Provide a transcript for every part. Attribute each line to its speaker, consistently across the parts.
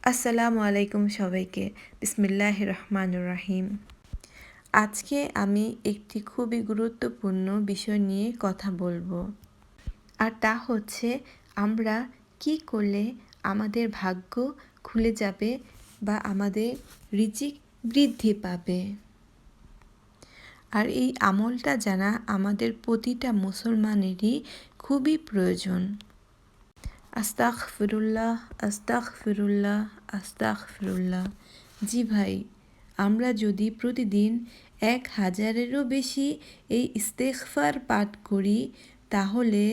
Speaker 1: আসসালামু আলাইকুম সবাইকে। বিসমিল্লাহির রহমানির রহিম। আজকে আমি একটি খুবই গুরুত্বপূর্ণ বিষয় নিয়ে কথা বলবো। আর তা হচ্ছে আমরা কি করলে আমাদের ভাগ্য খুলে যাবে বা আমাদের রিজিক বৃদ্ধি পাবে। আর এই আমলটা জানা আমাদের প্রতিটা মুসলমানেরই খুবই প্রয়োজন। আস্তাগফিরুল্লাহ, আস্তাগফিরুল্লাহ, আস্তাগফিরুল্লাহ। জি ভাই, আমরা যদি প্রতিদিন 1000-এরও বেশি এই ইস্তেগফার পাঠ করি তাহলে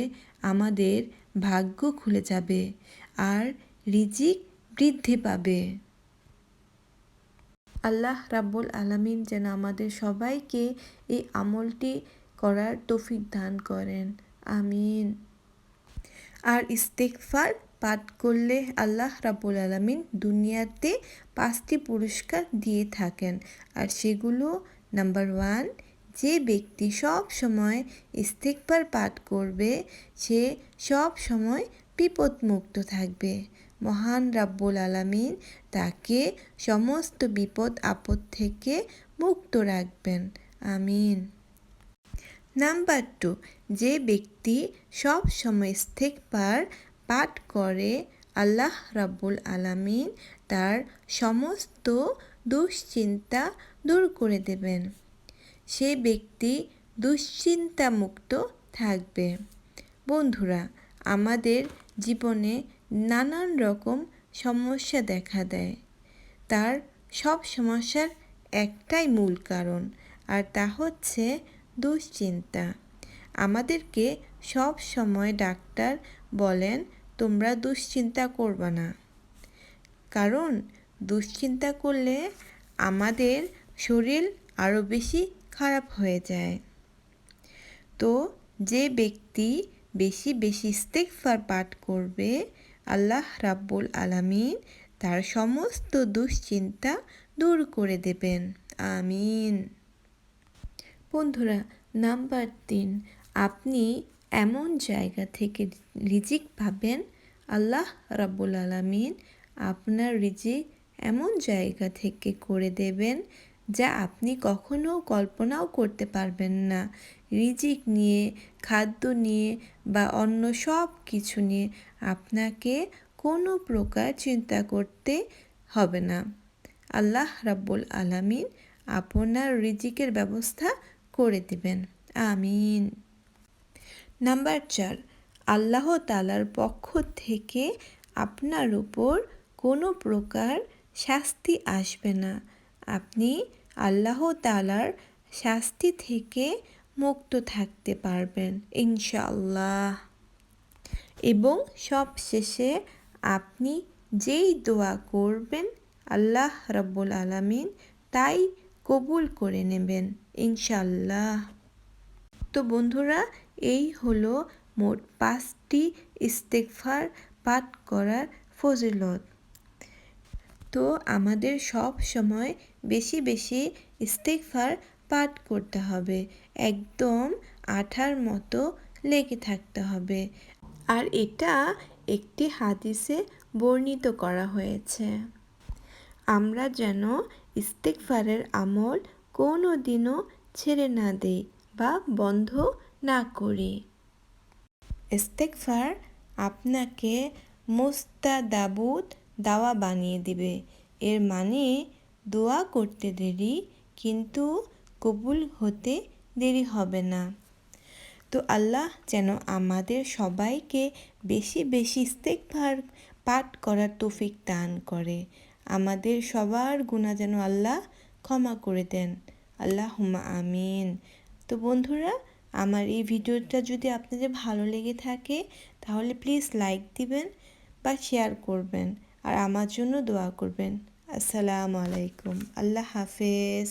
Speaker 1: আমাদের ভাগ্য খুলে যাবে আর রিজিক বৃদ্ধি পাবে। আল্লাহ রাব্বুল আলামিন যেন আমাদের সবাইকে এই আমলটি করার তৌফিক দান করেন। আমিন। আর ইস্তেগফার পাঠ করলে আল্লাহ রাব্বুল আলামিন দুনিয়াতে 5টি পুরস্কার দিয়ে থাকেন। আর সেগুলো নাম্বার 1, যে ব্যক্তি সব সময় ইস্তেগফার পাঠ করবে সে সব সময় বিপদমুক্ত থাকবে। মহান রাব্বুল আলামিন তাকে সমস্ত বিপদ আপদ থেকে মুক্ত রাখবেন। আমিন। নাম্বার 2, যে ব্যক্তি সব সময় ইস্তেগফার পাঠ করে আল্লাহ রাব্বুল আলামিন তার সমস্ত দুশ্চিন্তা দূর করে দেবেন। সে ব্যক্তি দুশ্চিন্তামুক্ত থাকবে। বন্ধুরা, আমাদের জীবনে নানান রকম সমস্যা দেখা দেয়। তার সব সমস্যার একটাই মূল কারণ, আর তা হচ্ছে দুশ্চিন্তা। আমাদেরকে সব সময় ডাক্তার বলেন তোমরা দুশ্চিন্তা করবা না, কারণ দুশ্চিন্তা করলে আমাদের শরীর আরও বেশি খারাপ হয়ে যায়। তো যে ব্যক্তি বেশি বেশি ইস্তেগফার পাঠ করবে আল্লাহ রাব্বুল আলামিন তার সমস্ত দুশ্চিন্তা দূর করে দেবেন। আমিন। বন্ধুরা, নাম্বার 3, আপনি এমন জায়গা থেকে রিজিক পাবেন আল্লাহ রাব্বুল আলামিন আপনার রিজিক এমন জায়গা থেকে করে দেবেন যা আপনি কখনো কল্পনাও করতে পারবেন না। রিজিক নিয়ে, খাদ্য নিয়ে বা অন্য সব কিছু নিয়ে আপনাকে কোনো প্রকার চিন্তা করতে হবে না। আল্লাহ রাব্বুল আলামিন আপনার রিজিকের ব্যবস্থা করে দেবেন। আমিন। নাম্বার 4, আল্লাহ তাআলার পক্ষ থেকে আপনার উপর কোনো প্রকার শাস্তি আসবে না। আপনি আল্লাহ তাআলার শাস্তি থেকে মুক্ত থাকতে পারবেন ইনশাআল্লাহ। এবং সবশেষে আপনি যেই দোয়া করবেন আল্লাহ রাব্বুল আলামিন তাই কবুল করে নেবেন ইনশাআল্লাহ। তো বন্ধুরা, এই হলো মোট 5টি ইস্তেগফার পাঠ করার ফজিলত। তো আমাদের সব সময় বেশি বেশি ইস্তেগফার পাঠ করতে হবে, একদম আঠার মতো লেগে থাকতে হবে। আর এটা একটি হাদিসে বর্ণিত করা হয়েছে। আমরা যেন ইস্তেগফারের আমল কোনো দিনও ছেড়ে না দেই বা বন্ধ না করি। ইস্তেগফার আপনাকে মুস্তাজাবুদ দাওয়া বানিয়ে দিবে। এর মানে দোয়া করতে দেরি কিন্তু কবুল হতে দেরি হবে না। তো আল্লাহ যেন আমাদের সবাইকে বেশি বেশি ইস্তেগফার পাঠ করার তৌফিক দান করে। আমাদের সবার গুনাহ যেন আল্লাহ ক্ষমা করে দেন। আল্লাহুম্মা আমিন। তো বন্ধুরা, আমার এই ভিডিওটা যদি আপনাদের ভালো লেগে থাকে তাহলে প্লিজ লাইক দিবেন বা শেয়ার করবেন আর আমার জন্য দোয়া করবেন। আসসালামু আলাইকুম। আল্লাহ হাফেজ।